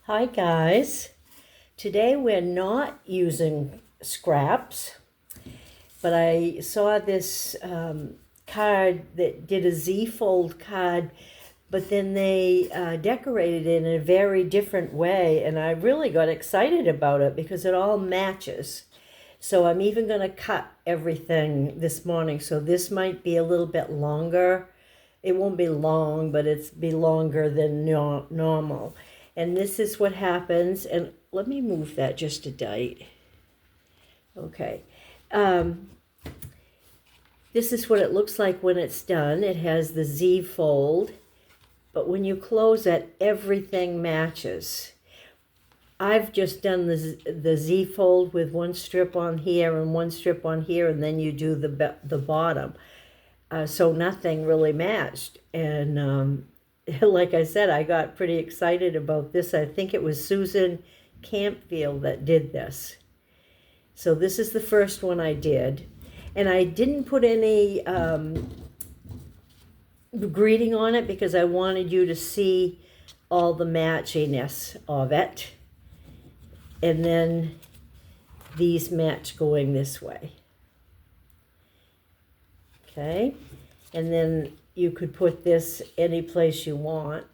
Hi guys, today we're not using scraps, but I saw this card that did a Z-fold card, but then they decorated it in a very different way, and I really got excited about it because it all matches. So I'm even going to cut everything this morning, so this might be a little bit longer. It won't be long, but it's be longer than normal. And this is what happens, and let me move that just a dite. Okay. This is what it looks like when it's done. It has the Z fold, but when you close it, everything matches. I've just done the Z fold with one strip on here and one strip on here, and then you do the bottom. So nothing really matched. And like I said, I got pretty excited about this. I think it was Susan Campfield that did this. So this is the first one I did. And I didn't put any greeting on it because I wanted you to see all the matchiness of it. And then these match going this way. Okay, and then you could put this any place you want.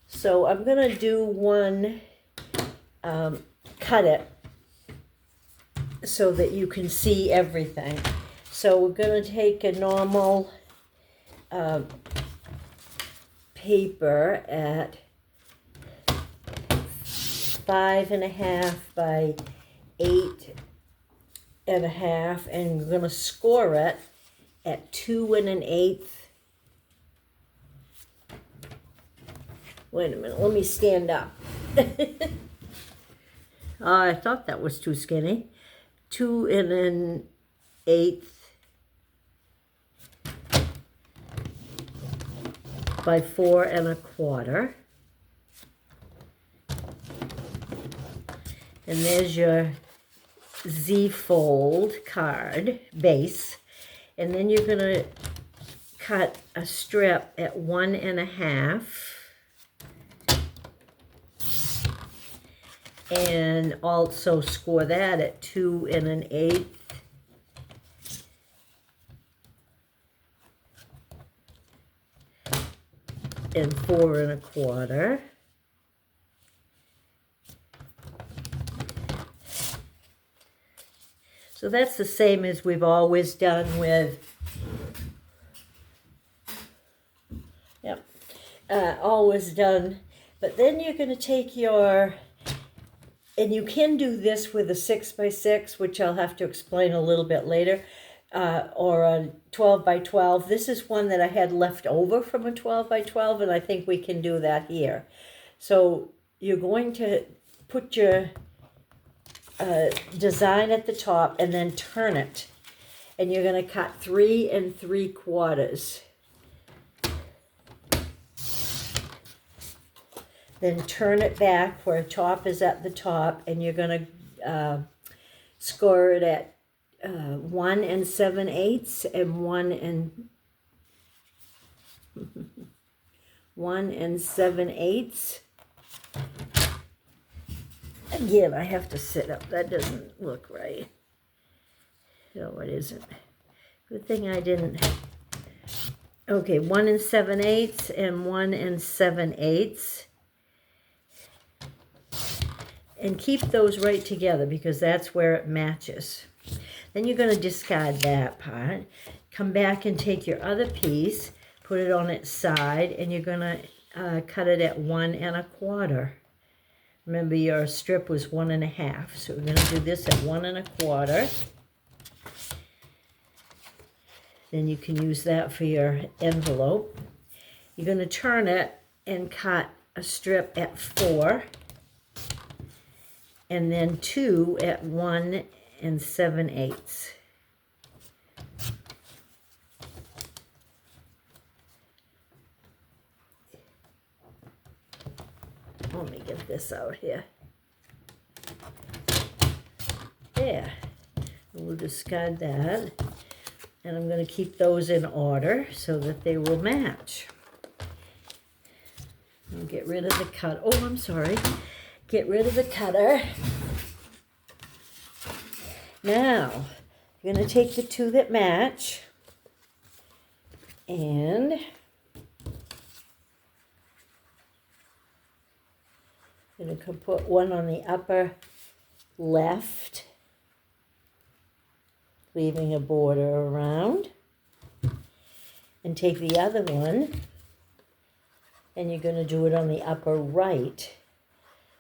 So I'm going to do one, cut it so that you can see everything. So we're going to take a normal paper at 5.5 by 8.5, and we're going to score it at 2 1/8. Wait a minute, let me stand up. I thought that was too skinny. 2 1/8 by 4 1/4. And there's your Z-fold card base, and then you're going to cut a strip at 1 1/2 and also score that at 2 1/8 and 4 1/4. So that's the same as we've always done with, always done. But then you're going to take your, and you can do this with a 6 by 6, which I'll have to explain a little bit later, or a 12 by 12. This is one that I had left over from a 12 by 12, and I think we can do that here. So you're going to put your design at the top and then turn it, and you're going to cut 3 3/4. Then turn it back where top is at the top, and you're going to score it at 1 7/8 and 1 7/8. Again, I have to sit up. That doesn't look right. No, it isn't. Good thing I didn't. Okay, 1 7/8 and 1 7/8. And keep those right together because that's where it matches. Then you're going to discard that part. Come back and take your other piece, put it on its side, and you're going to cut it at 1 1/4. Remember, your strip was 1 1/2, so we're going to do this at 1 1/4. Then you can use that for your envelope. You're going to turn it and cut a strip at 4, and then 2 at 1 7/8. Let me get this out here. There. We'll discard that. And I'm going to keep those in order so that they will match. get rid of the cut. Oh, I'm sorry. Get rid of the cutter. Now, you're going to take the two that match and I'm going to put one on the upper left, leaving a border around, and take the other one and you're going to do it on the upper right.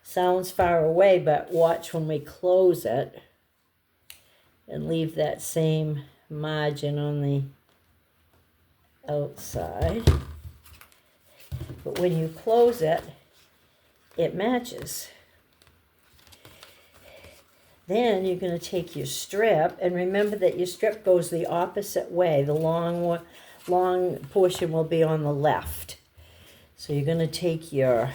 Sounds far away, but watch when we close it and leave that same margin on the outside. But when you close it, it matches. Then you're going to take your strip, and remember that your strip goes the opposite way. The long portion will be on the left. So you're going to take your,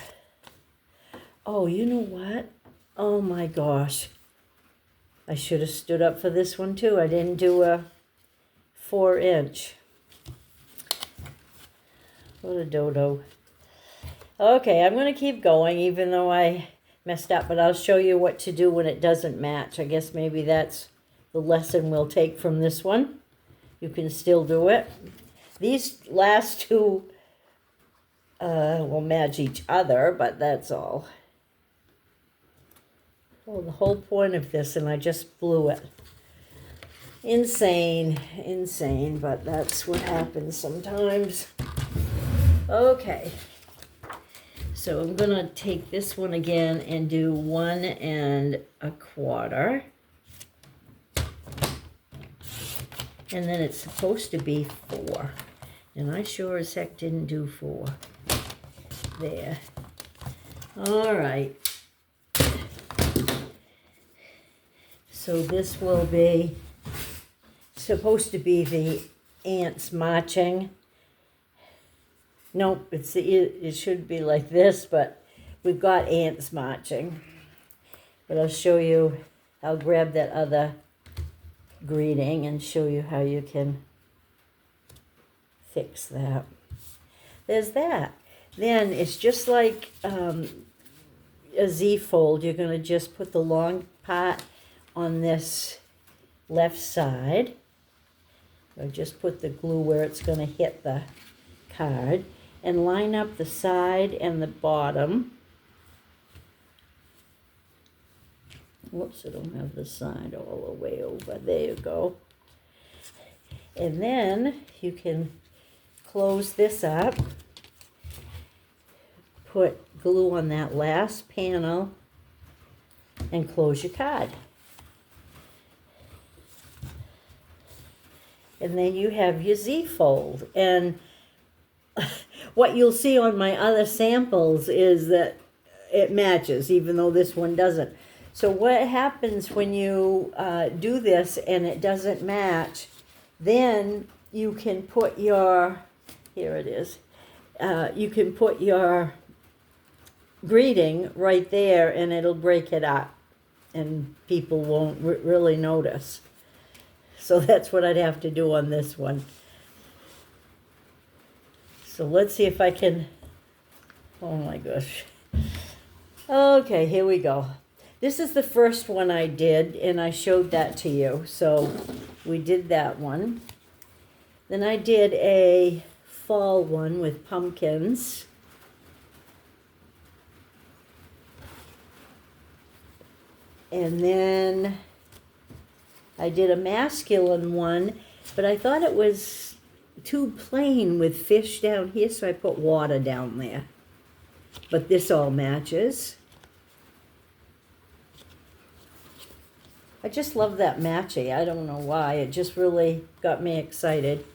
oh, you know what? Oh my gosh. I should have stood up for this one too. I didn't do a 4-inch. What a dodo. Okay, I'm going to keep going even though I messed up, but I'll show you what to do when it doesn't match. I guess maybe that's the lesson we'll take from this one. You can still do it. These last two will match each other, but that's all. Oh, the whole point of this, and I just blew it. Insane, but that's what happens sometimes. Okay. So I'm going to take this one again and do 1 1/4. And then it's supposed to be 4. And I sure as heck didn't do 4. There. All right. So this will be supposed to be the ants marching. Nope, it should be like this, but we've got ants marching. But I'll show you, I'll grab that other greeting and show you how you can fix that. There's that. Then it's just like a Z-fold. You're going to just put the long part on this left side. Or just put the glue where it's going to hit the card. And line up the side and the bottom. Whoops, I don't have the side all the way over. There you go. And then you can close this up. Put glue on that last panel and close your card. And then you have your Z-fold. And what you'll see on my other samples is that it matches, even though this one doesn't. So what happens when you do this and it doesn't match, then you can put your, here it is, you can put your greeting right there and it'll break it up and people won't really notice. So that's what I'd have to do on this one. So let's see if I can, oh my gosh. Okay, here we go. This is the first one I did, and I showed that to you. So we did that one. Then I did a fall one with pumpkins. And then I did a masculine one, but I thought it was too plain with fish down here, so I put water down there. But this all matches. I just love that matching. I don't know why. It just really got me excited.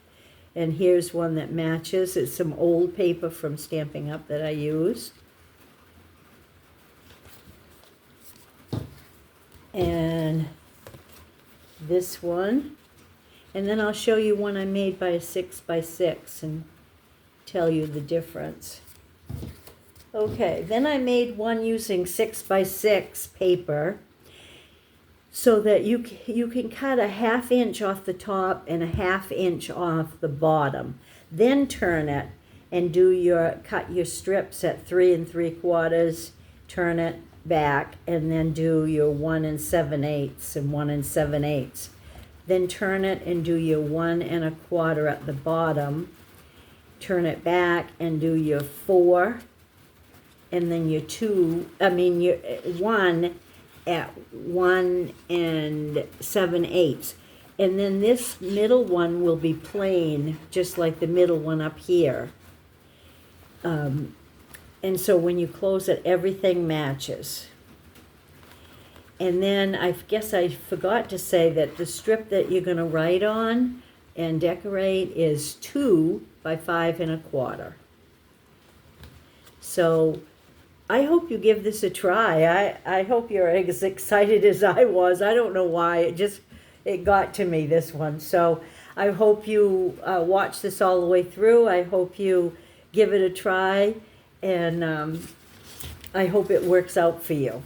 And here's one that matches. It's some old paper from Stampin' Up! That I used. And this one. And then I'll show you one I made by a 6x6 and tell you the difference. Okay, then I made one using 6x6 paper so that you can cut a 1/2 inch off the top and a 1/2 inch off the bottom. Then turn it and cut your strips at 3 3/4, turn it back, and then do your 1 7/8 and 1 7/8. Then turn it and do your 1 1/4 at the bottom, turn it back and do your 4, and then your 1 at 1 7/8. And then this middle one will be plain, just like the middle one up here. And so when you close it, everything matches. And then I guess I forgot to say that the strip that you're going to write on and decorate is 2 by 5 1/4. So I hope you give this a try. I hope you're as excited as I was. I don't know why. It got to me, this one. So I hope you watch this all the way through. I hope you give it a try. And I hope it works out for you.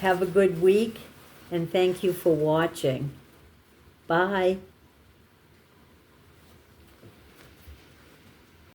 Have a good week, and thank you for watching. Bye.